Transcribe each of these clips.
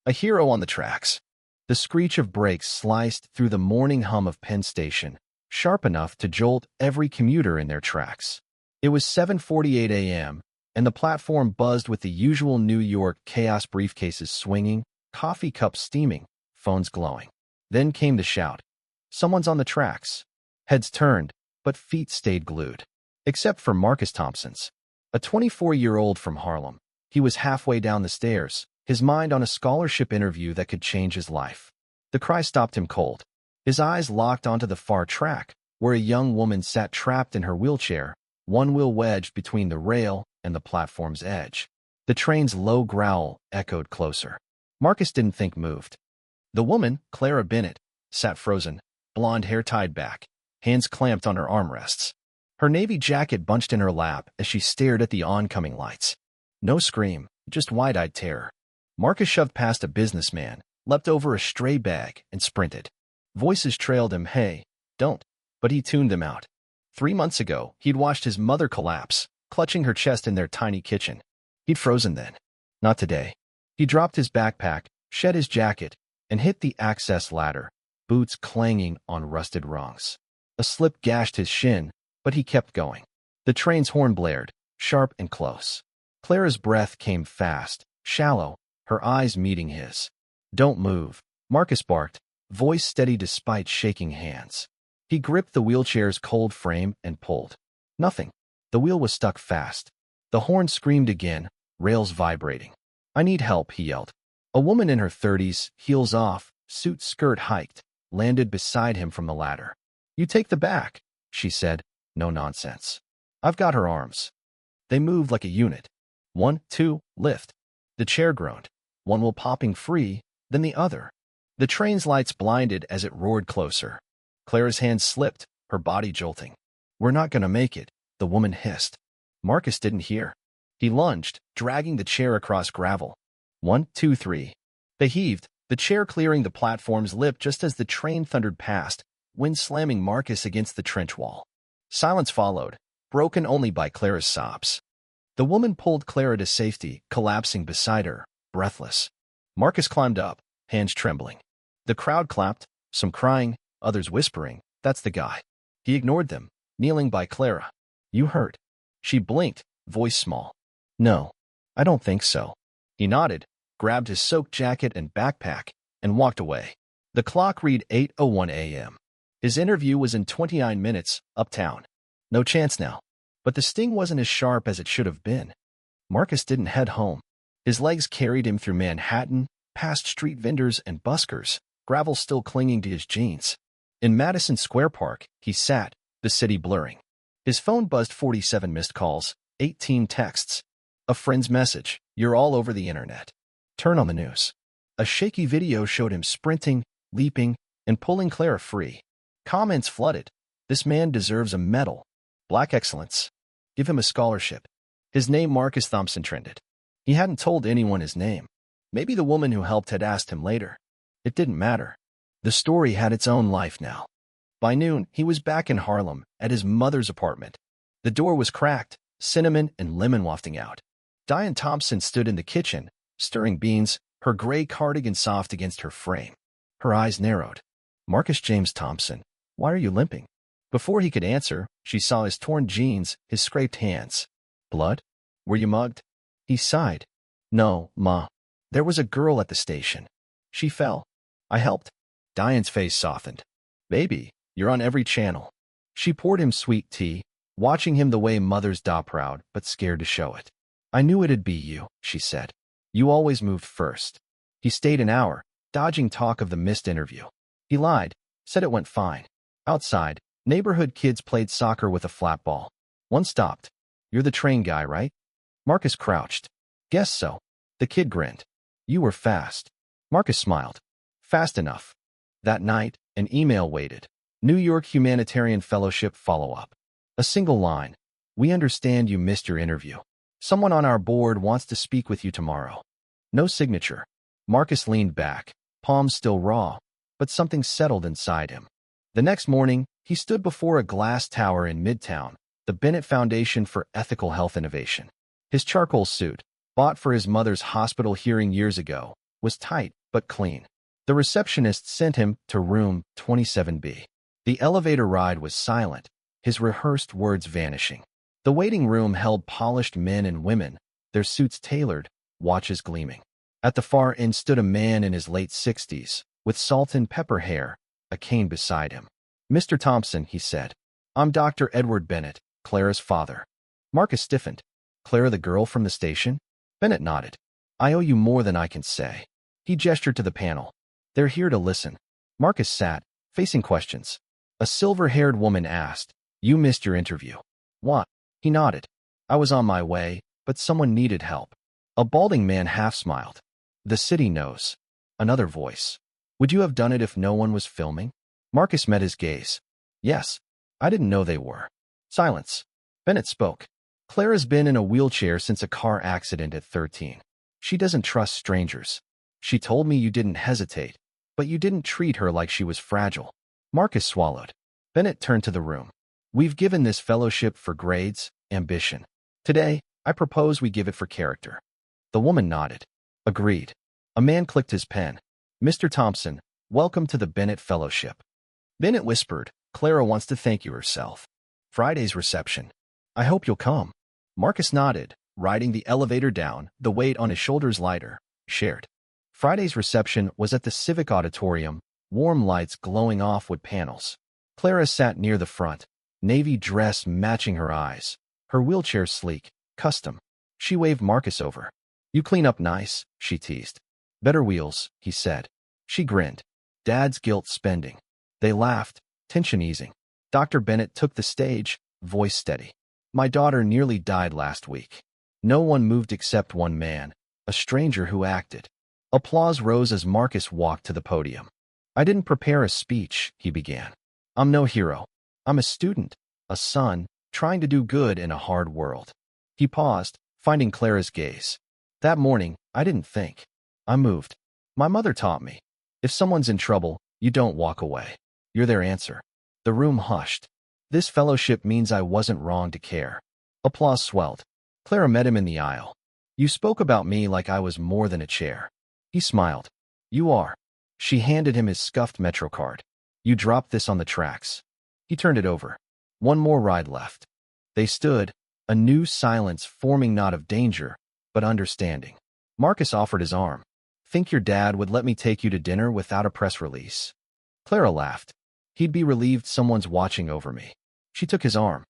A hero on the tracks. The screech of brakes sliced through the morning hum of Penn Station, sharp enough to jolt every commuter in their tracks. It was 7:48 a.m., and the platform buzzed with the usual New York chaos, briefcases swinging, coffee cups steaming, phones glowing. Then came the shout. Someone's on the tracks. Heads turned, but feet stayed glued. Except for Marcus Thompson's. A 24-year-old from Harlem. He was halfway down the stairs, his mind on a scholarship interview that could change his life. The cry stopped him cold. His eyes locked onto the far track, where a young woman sat trapped in her wheelchair, one wheel wedged between the rail and the platform's edge. The train's low growl echoed closer. Marcus didn't think moved. The woman, Clara Bennett, sat frozen, blonde hair tied back, hands clamped on her armrests. Her navy jacket bunched in her lap as she stared at the oncoming lights. No scream, just wide-eyed terror. Marcus shoved past a businessman, leapt over a stray bag, and sprinted. Voices trailed him, "Hey, don't." But he tuned them out. 3 months ago, he'd watched his mother collapse, clutching her chest in their tiny kitchen. He'd frozen then. Not today. He dropped his backpack, shed his jacket, and hit the access ladder, boots clanging on rusted rungs. A slip gashed his shin, but he kept going. The train's horn blared, sharp and close. Clara's breath came fast, shallow, her eyes meeting his. "Don't move," Marcus barked, voice steady despite shaking hands. He gripped the wheelchair's cold frame and pulled. Nothing. The wheel was stuck fast. The horn screamed again, rails vibrating. "I need help," he yelled. A woman in her 30s, heels off, suit skirt hiked, landed beside him from the ladder. "You take the back," she said. "No nonsense. I've got her arms." They moved like a unit. 1, 2, lift. The chair groaned, one wheel popping free, then the other. The train's lights blinded as it roared closer. Clara's hands slipped, her body jolting. "We're not gonna make it," the woman hissed. Marcus didn't hear. He lunged, dragging the chair across gravel. 1, 2, 3. They heaved, the chair clearing the platform's lip just as the train thundered past, wind slamming Marcus against the trench wall. Silence followed, broken only by Clara's sobs. The woman pulled Clara to safety, collapsing beside her, breathless. Marcus climbed up, hands trembling. The crowd clapped, some crying, others whispering, "That's the guy." He ignored them, kneeling by Clara. "You hurt?" She blinked, voice small. "No, I don't think so." He nodded, grabbed his soaked jacket and backpack, and walked away. The clock read 8:01 a.m. His interview was in 29 minutes, uptown. No chance now. But the sting wasn't as sharp as it should have been. Marcus didn't head home. His legs carried him through Manhattan, past street vendors and buskers, gravel still clinging to his jeans. In Madison Square Park, he sat, the city blurring. His phone buzzed 47 missed calls, 18 texts. A friend's message, "You're all over the internet." Turn on the news. A shaky video showed him sprinting, leaping, and pulling Clara free. Comments flooded. "This man deserves a medal. Black excellence. Give him a scholarship." His name, Marcus Thompson, trended. He hadn't told anyone his name. Maybe the woman who helped had asked him later. It didn't matter. The story had its own life now. By noon, he was back in Harlem, at his mother's apartment. The door was cracked, cinnamon and lemon wafting out. Diane Thompson stood in the kitchen, stirring beans, her gray cardigan soft against her frame. Her eyes narrowed. "Marcus James Thompson, why are you limping?" Before he could answer, she saw his torn jeans, his scraped hands. "Blood? Were you mugged?" He sighed. "No, Ma. There was a girl at the station. She fell. I helped." Diane's face softened. "Baby, you're on every channel." She poured him sweet tea, watching him the way mothers do, proud but scared to show it. "I knew it'd be you," she said. "You always moved first." He stayed an hour, dodging talk of the missed interview. He lied, said it went fine. Outside, neighborhood kids played soccer with a flat ball. One stopped. "You're the train guy, right?" Marcus crouched. "Guess so." The kid grinned. "You were fast." Marcus smiled. "Fast enough." That night, an email waited. New York Humanitarian Fellowship follow-up. A single line. "We understand you missed your interview. Someone on our board wants to speak with you tomorrow." No signature. Marcus leaned back, palms still raw, but something settled inside him. The next morning, he stood before a glass tower in Midtown, the Bennett Foundation for Ethical Health Innovation. His charcoal suit, bought for his mother's hospital hearing years ago, was tight but clean. The receptionist sent him to room 27B. The elevator ride was silent, his rehearsed words vanishing. The waiting room held polished men and women, their suits tailored, watches gleaming. At the far end stood a man in his late 60s, with salt and pepper hair, a cane beside him. "Mr. Thompson," he said. "I'm Dr. Edward Bennett, Clara's father." Marcus stiffened. "Clara, the girl from the station?" Bennett nodded. "I owe you more than I can say." He gestured to the panel. "They're here to listen." Marcus sat, facing questions. A silver-haired woman asked, "You missed your interview." "What?" He nodded. "I was on my way, but someone needed help." A balding man half smiled. "The city knows." Another voice. "Would you have done it if no one was filming?" Marcus met his gaze. "Yes. I didn't know they were." Silence. Bennett spoke. "Clara's been in a wheelchair since a car accident at 13. She doesn't trust strangers. She told me you didn't hesitate, but you didn't treat her like she was fragile." Marcus swallowed. Bennett turned to the room. "We've given this fellowship for grades, ambition. Today, I propose we give it for character." The woman nodded. "Agreed." A man clicked his pen. "Mr. Thompson, welcome to the Bennett Fellowship." Bennett whispered, "Clara wants to thank you herself. Friday's reception. I hope you'll come." Marcus nodded, riding the elevator down, the weight on his shoulders lighter, shared. Friday's reception was at the Civic Auditorium, warm lights glowing off wood panels. Clara sat near the front, navy dress matching her eyes, her wheelchair sleek, custom. She waved Marcus over. "You clean up nice," she teased. "Better wheels," he said. She grinned. "Dad's guilt spending." They laughed, tension easing. Dr. Bennett took the stage, voice steady. "My daughter nearly died last week. No one moved except one man, a stranger who acted." Applause rose as Marcus walked to the podium. "I didn't prepare a speech," he began. "I'm no hero. I'm a student, a son, trying to do good in a hard world." He paused, finding Clara's gaze. "That morning, I didn't think. I moved. My mother taught me. If someone's in trouble, you don't walk away. You're their answer." The room hushed. "This fellowship means I wasn't wrong to care." Applause swelled. Clara met him in the aisle. "You spoke about me like I was more than a chair." He smiled. "You are." She handed him his scuffed Metro card. "You dropped this on the tracks." He turned it over. "One more ride left." They stood, a new silence forming, not of danger, but understanding. Marcus offered his arm. "Think your dad would let me take you to dinner without a press release?" Clara laughed. "He'd be relieved someone's watching over me." She took his arm.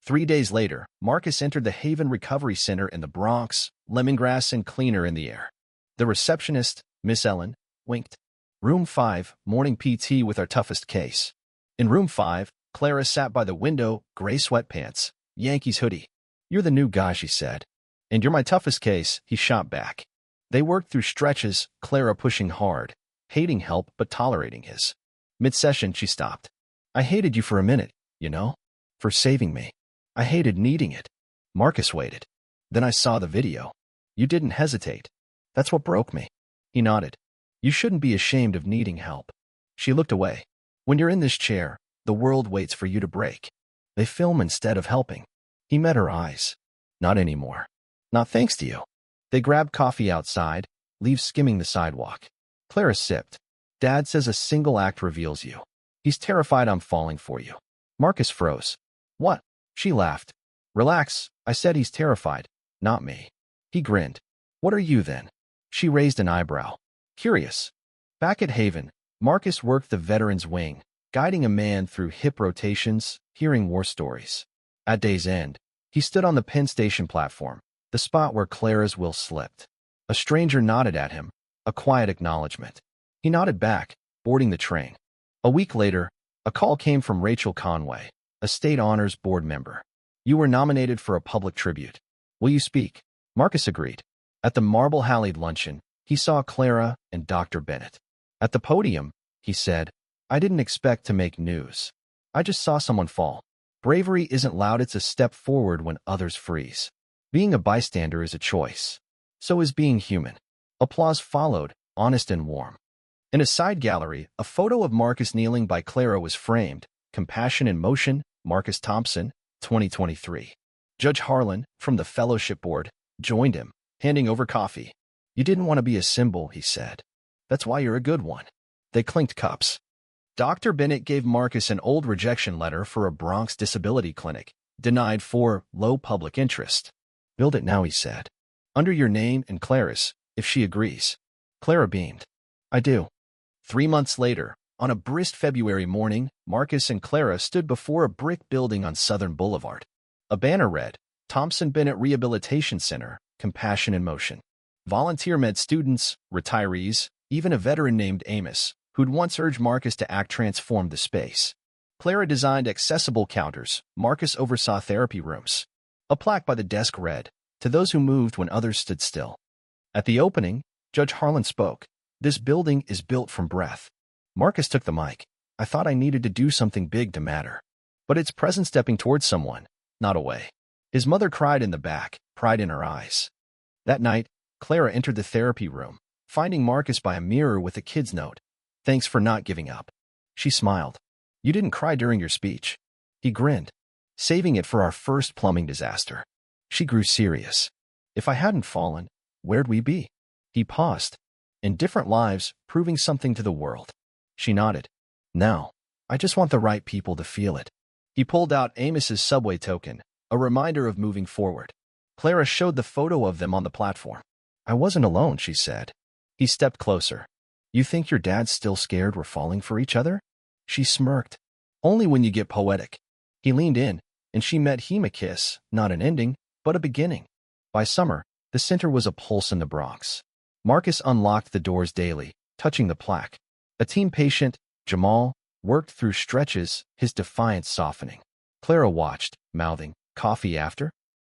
3 days later, Marcus entered the Haven Recovery Center in the Bronx, lemongrass and cleaner in the air. The receptionist, Miss Ellen, winked. "Room 5, morning PT with our toughest case." In room 5, Clara sat by the window, gray sweatpants, Yankees hoodie. "You're the new guy," she said. "And you're my toughest case," he shot back. They worked through stretches, Clara pushing hard, hating help but tolerating his. Mid-session, she stopped. "I hated you for a minute, you know? For saving me. I hated needing it." Marcus waited. "Then I saw the video. You didn't hesitate. That's what broke me." He nodded. "You shouldn't be ashamed of needing help." She looked away. "When you're in this chair, the world waits for you to break. They film instead of helping." He met her eyes. "Not anymore. Not thanks to you." They grabbed coffee outside, leaves skimming the sidewalk. Clara sipped. "Dad says a single act reveals you. He's terrified I'm falling for you." Marcus froze. "What?" She laughed. "Relax, I said he's terrified, not me." He grinned. "What are you then?" She raised an eyebrow. "Curious." Back at Haven, Marcus worked the veterans wing, guiding a man through hip rotations, hearing war stories. At day's end, he stood on the Penn Station platform, the spot where Clara's will slipped. A stranger nodded at him, a quiet acknowledgement. He nodded back, boarding the train. A week later, a call came from Rachel Conway, a state honors board member. "You were nominated for a public tribute. Will you speak?" Marcus agreed. At the marble-hallied luncheon, he saw Clara and Dr. Bennett. At the podium, he said, "I didn't expect to make news. I just saw someone fall. Bravery isn't loud, it's a step forward when others freeze. Being a bystander is a choice. So is being human." Applause followed, honest and warm. In a side gallery, a photo of Marcus kneeling by Clara was framed. "Compassion in Motion, Marcus Thompson, 2023. Judge Harlan, from the Fellowship Board, joined him, handing over coffee. You didn't want to be a symbol, he said. That's why you're a good one. They clinked cups. Dr. Bennett gave Marcus an old rejection letter for a Bronx disability clinic, denied for low public interest. Build it now, he said. Under your name and Clara's, if she agrees. Clara beamed. I do. 3 months later, on a brisk February morning, Marcus and Clara stood before a brick building on Southern Boulevard. A banner read, Thompson Bennett Rehabilitation Center, Compassion in Motion. Volunteer med students, retirees, even a veteran named Amos, who'd once urged Marcus to act, transformed the space. Clara designed accessible counters. Marcus oversaw therapy rooms. A plaque by the desk read, To those who moved when others stood still. At the opening, Judge Harlan spoke. This building is built from breath. Marcus took the mic. I thought I needed to do something big to matter. But it's present, stepping towards someone, not away. His mother cried in the back, pride in her eyes. That night, Clara entered the therapy room, finding Marcus by a mirror with a kid's note. Thanks for not giving up. She smiled. You didn't cry during your speech. He grinned. Saving it for our first plumbing disaster. She grew serious. If I hadn't fallen, where'd we be? He paused. In different lives, proving something to the world. She nodded. Now, I just want the right people to feel it. He pulled out Amos's subway token, a reminder of moving forward. Clara showed the photo of them on the platform. I wasn't alone, she said. He stepped closer. You think your dad's still scared we're falling for each other? She smirked. Only when you get poetic. He leaned in, and she met him, a kiss, not an ending, but a beginning. By summer, the center was a pulse in the Bronx. Marcus unlocked the doors daily, touching the plaque. A team patient, Jamal, worked through stretches, his defiance softening. Clara watched, mouthing, coffee after?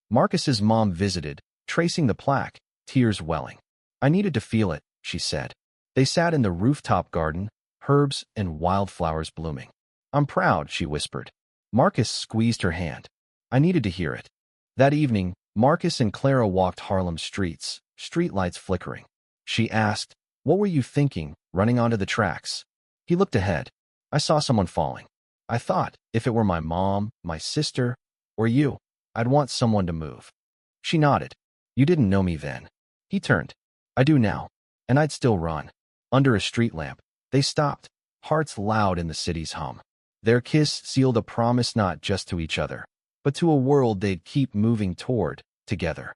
Marcus's mom visited, tracing the plaque, tears welling. I needed to feel it, she said. They sat in the rooftop garden, herbs and wildflowers blooming. I'm proud, she whispered. Marcus squeezed her hand. I needed to hear it. That evening, Marcus and Clara walked Harlem's streets, streetlights flickering. She asked, What were you thinking, running onto the tracks? He looked ahead. I saw someone falling. I thought, if it were my mom, my sister, or you, I'd want someone to move. She nodded. You didn't know me then. He turned. I do now. And I'd still run. Under a street lamp, they stopped, hearts loud in the city's hum. Their kiss sealed a promise not just to each other, but to a world they'd keep moving toward, together.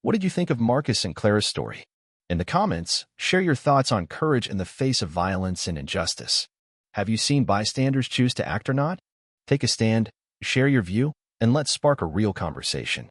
What did you think of Marcus and Clara's story? In the comments, share your thoughts on courage in the face of violence and injustice. Have you seen bystanders choose to act or not? Take a stand, share your view, and let's spark a real conversation.